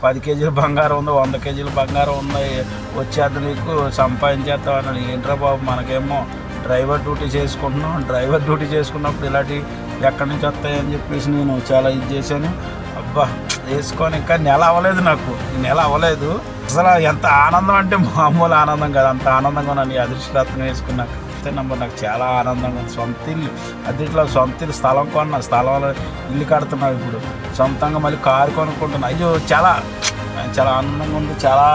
10 కేజీల బంగారం ఉంది, 100 కేజీల బంగారం ఉంది, వచ్చేది నీకు సంపాదించేస్తావు అన్నాడు. ఏంట్రా బాబు, మనకేమో డ్రైవర్ డ్యూటీ చేసుకుంటున్నాం, డ్రైవర్ డ్యూటీ చేసుకున్నప్పుడు ఇలాంటి ఎక్కడి నుంచి వస్తాయని చెప్పేసి నేను చాలా ఇది చేశాను. అబ్బా వేసుకొని ఇంకా నెల అవ్వలేదు, నాకు ఈ నెల అవ్వలేదు. అసలు ఎంత ఆనందం అంటే మామూలు ఆనందం కాదు, అంత ఆనందంగా ఉన్నాను ఈ అదృష్టరత్నం వేసుకున్నాక. నాకు చాలా ఆనందంగా ఉంది. సొంత ఇల్లు అదిట్లో సొంత ఇల్లు స్థలం కొన్నా, స్థలంలో ఇల్లు కడుతున్నావు, ఇప్పుడు సొంతంగా మళ్ళీ కారు కొనుక్కుంటున్నా. అయ్యో చాలా చాలా ఆనందంగా ఉంది, చాలా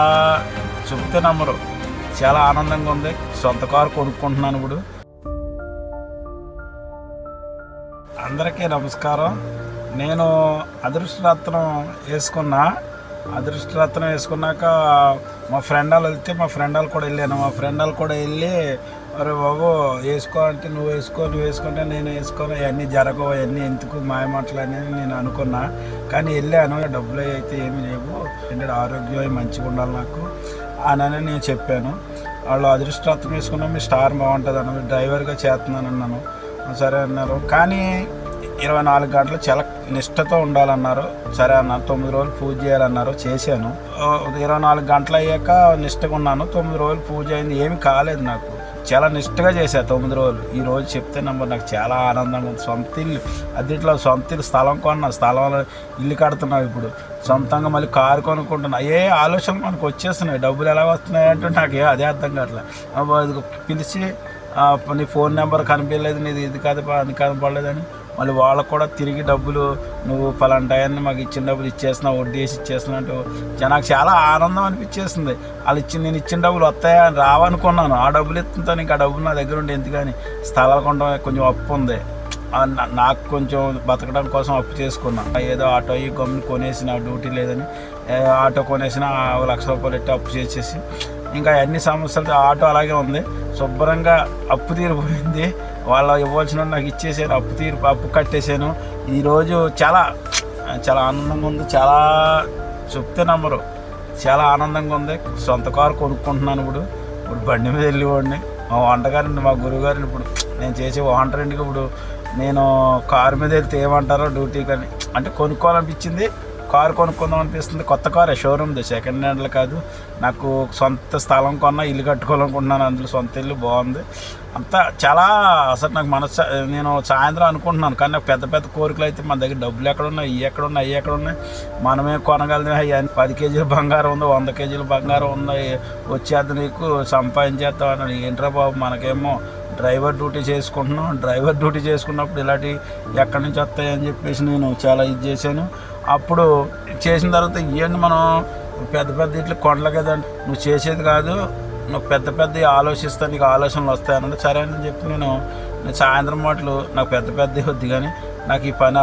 చెప్తే నమ్మరు, చాలా ఆనందంగా ఉంది. సొంత కారు కొనుక్కుంటున్నాను ఇప్పుడు. అందరికీ నమస్కారం. నేను అదృష్టరత్నం వేసుకున్నాక మా ఫ్రెండ్ వాళ్ళు వెళ్తే మా ఫ్రెండ్ వాళ్ళు కూడా వెళ్ళాను. మా ఫ్రెండ్ వాళ్ళు కూడా వెళ్ళి అరే బాబు వేసుకో అంటే నువ్వు వేసుకుంటే నేను వేసుకోను, అవన్నీ జరగవు, అవన్నీ ఎందుకు మాయమాటలు అనేది నేను అనుకున్నా. కానీ వెళ్ళాను, డబ్బులు అయితే ఏమీ లేవు, ఏంటంటే ఆరోగ్యం మంచిగా ఉండాలి నాకు అని నేను చెప్పాను. వాళ్ళు అదృష్టరత్నం వేసుకున్నా మీ స్టార్ బాగుంటుంది అన్న, మీరు డ్రైవర్గా చేస్తున్నాను అన్నాను. సరే అన్నారు. కానీ 24 గంటలు చాలా నిష్టతో ఉండాలన్నారు. సరే అన్నారు. 9 రోజులు పూజ చేయాలన్నారు. చేశాను. 24 గంటలు అయ్యాక నిష్టగా ఉన్నాను. 9 రోజులు పూజ అయింది, ఏమి కాలేదు నాకు. చాలా నిష్టగా చేశాను 9 రోజులు. ఈరోజు చెప్తే నాకు చాలా ఆనందంగా ఉంది. సొంత ఇల్లు అదిట్లో సొంత ఇల్లు స్థలం కొన్నా, స్థలంలో ఇల్లు కడుతున్నావు, ఇప్పుడు సొంతంగా మళ్ళీ కారు కొనుక్కుంటున్నా. ఏ ఆలోచనలు మనకు వచ్చేస్తున్నాయి, డబ్బులు ఎలా వస్తున్నాయి అంటే నాకు అదే అర్థం కావట్లేదు. పిలిచి నీ ఫోన్ నెంబర్ కనిపించలేదు, నీది ఇది కాదు అది కనపడలేదని మళ్ళీ వాళ్ళకు కూడా తిరిగి డబ్బులు నువ్వు పలానా టయాన్ని మాకు ఇచ్చిన డబ్బులు ఇచ్చేస్తున్నావు, వడ్డీ వేసి ఇచ్చేస్తున్నావు అంటే నాకు చాలా ఆనందం అనిపించేస్తుంది. నేను ఇచ్చిన డబ్బులు వస్తాయా అని రావనుకున్నాను. ఆ డబ్బులు ఎత్తుంటాను, ఇంకా ఆ డబ్బులు నా దగ్గర ఉండి ఎందుకని స్థలాలు కొనడం కొంచెం అప్పు ఉంది, నాకు కొంచెం బతకడం కోసం అప్పు చేసుకున్నా. ఏదో ఆటో ఈ గమ్ముని కొనేసి నా డ్యూటీ లేదని ఆటో కొనేసిన 1 లక్ష రూపాయలు ఎట్టి అప్పు చేసేసి ఇంకా అన్ని సమస్యలతో ఆటో అలాగే ఉంది. శుభ్రంగా అప్పు తీరిపోయింది. వాళ్ళు ఇవ్వాల్సిన నాకు ఇచ్చేసాను, అప్పు కట్టేశాను. ఈరోజు చాలా చాలా ఆనందంగా ఉంది, చాలా చెప్తే నమ్మరు, చాలా ఆనందంగా ఉంది. సొంత కారు కొనుక్కుంటున్నాను ఇప్పుడు బండి మీద వెళ్ళేవాడిని. మా వంటగారిని మా గురువుగారిని ఇప్పుడు నేను చేసే వంటరింటికి ఇప్పుడు నేను కారు మీద వెళ్తే ఏమంటారో డ్యూటీ కానీ అంటే కొనుక్కోవాలనిపించింది, కారు కొనుక్కుందాం అనిపిస్తుంది. కొత్త కారే, షోరూమ్ది, సెకండ్ హ్యాండ్లు కాదు. నాకు సొంత స్థలం కొన్నా, ఇల్లు కట్టుకోవాలనుకుంటున్నాను, అందులో సొంత ఇల్లు బాగుంది అంతా. చాలా అసలు నాకు నేను సాయంత్రం అనుకుంటున్నాను, కానీ నాకు పెద్ద పెద్ద కోరికలు అయితే మన దగ్గర డబ్బులు ఎక్కడున్నాయి, అవి ఎక్కడున్నాయి, మనమే కొనగలిగిన. 10 కేజీల బంగారం ఉంది, 100 కేజీల బంగారం ఉంది, వచ్చేది నీకు సంపాదించేస్తావు అన్నాడు. ఏంట్రా బాబు, మనకేమో డ్రైవర్ డ్యూటీ చేసుకుంటున్నాం, డ్రైవర్ డ్యూటీ చేసుకున్నప్పుడు ఇలాంటి ఎక్కడి నుంచి వస్తాయని చెప్పేసి నేను చాలా ఇది చేశాను. అప్పుడు చేసిన తర్వాత ఏంటి మనం పెద్ద ఇట్లు కొండలు కదండి, నువ్వు చేసేది కాదు, నువ్వు పెద్ద ఆలోచిస్తా, నీకు ఆలోచనలు వస్తాయనంటే సరే అని చెప్పి నేను సాయంత్రం మాటలు నాకు పెద్ద వద్దు కానీ నాకు ఈ పని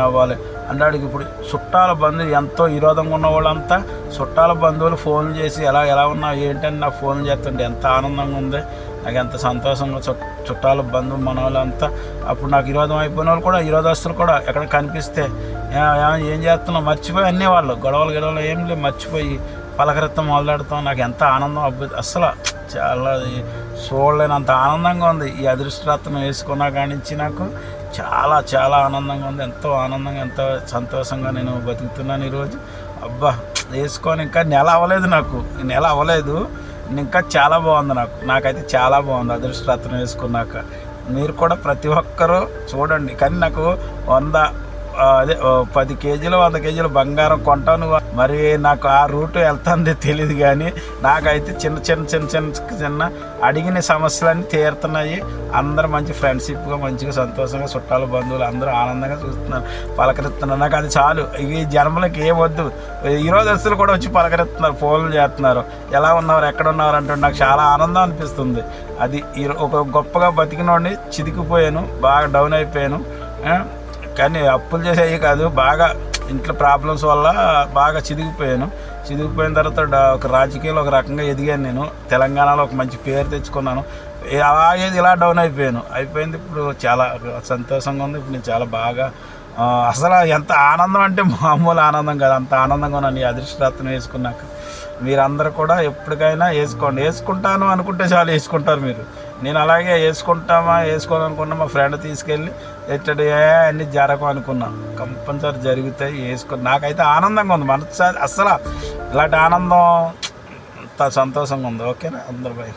అవ్వాలి అన్నాడికి. ఇప్పుడు చుట్టాల బంధువులు ఎంతో విరోధంగా ఉన్న వాళ్ళంతా చుట్టాల బంధువులు ఫోన్లు చేసి ఎలా ఉన్నావు ఏంటని నాకు ఫోన్లు చేస్తుంటే ఎంత ఆనందంగా ఉంది, నాకు ఎంత సంతోషంగా. చుట్టాల బంధువు మన వాళ్ళంతా అప్పుడు నాకు విరోధం అయిపోయిన వాళ్ళు కూడా, విరోధస్తులు కూడా ఎక్కడ కనిపిస్తే ఏం చేస్తున్నావు మర్చిపోయి అన్నీ వాళ్ళు గొడవలు ఏం లేవు, మర్చిపోయి పలకరిత్తం మొదలెడతాం. నాకు ఎంత ఆనందం, అసలు చాలా చూడలేనంత ఆనందంగా ఉంది. ఈ అదృష్టరత్నం వేసుకున్నా కానించి నాకు చాలా చాలా ఆనందంగా ఉంది. ఎంతో ఆనందంగా, ఎంతో సంతోషంగా నేను బతుకుతున్నాను ఈరోజు. అబ్బా వేసుకొని ఇంకా నెల అవ్వలేదు, ఇంకా చాలా బాగుంది. నాకైతే చాలా బాగుంది అదృష్టరత్నం వేసుకున్నాక. మీరు కూడా ప్రతి ఒక్కరూ చూడండి. కానీ నాకు 10 కేజీలు 100 కేజీలు బంగారం కొంటాను, మరి నాకు ఆ రూట్ వెళ్తుంది తెలియదు. కానీ నాకైతే చిన్న అడిగిన సమస్యలన్నీ తీరుతున్నాయి. అందరూ మంచి ఫ్రెండ్షిప్గా మంచిగా సంతోషంగా చుట్టాలు బంధువులు అందరూ ఆనందంగా చూస్తున్నారు, పలకరిస్తున్నారు. నాకు అది చాలు. ఈ జన్మలకి ఏమొద్దు. ఈరోజు అసలు కూడా వచ్చి పలకరిస్తున్నారు, ఫోన్లు చేస్తున్నారు, ఎలా ఉన్నారు ఎక్కడ ఉన్నారు అంటూ నాకు చాలా ఆనందం అనిపిస్తుంది. అది ఒక గొప్పగా బతికినోడిని చితికిపోయాను, బాగా డౌన్ అయిపోయాను. కానీ అప్పులు చేసేవి కాదు, బాగా ఇంట్లో ప్రాబ్లమ్స్ వల్ల బాగా చిదిగిపోయిన తర్వాత ఒక రాజకీయాల్లో ఒక రకంగా ఎదిగాను. నేను తెలంగాణలో ఒక మంచి పేరు తెచ్చుకున్నాను. అలాగే ఇలా డౌన్ అయిపోయింది. ఇప్పుడు చాలా సంతోషంగా ఉంది. ఇప్పుడు నేను చాలా బాగా అసలు ఎంత ఆనందం అంటే మామూలు ఆనందం కాదు, అంత ఆనందంగా ఉన్నాను ఈ అదృష్టరత్నం వేసుకున్నాక. మీరందరూ కూడా ఎప్పటికైనా వేసుకోండి. వేసుకుంటాను అనుకుంటే చాలు వేసుకుంటారు మీరు. నేను అలాగే వేసుకోవాలనుకున్నా, మా ఫ్రెండ్ తీసుకెళ్ళి ఎట్టడి అన్నీ జరగవు అనుకున్నా, కంపల్సరీ జరుగుతాయి. వేసుకొని నాకైతే ఆనందంగా ఉంది, మనసు అస్సలు ఇలాంటి ఆనందం అంత సంతోషంగా ఉంది. ఓకేనా అందరు బై.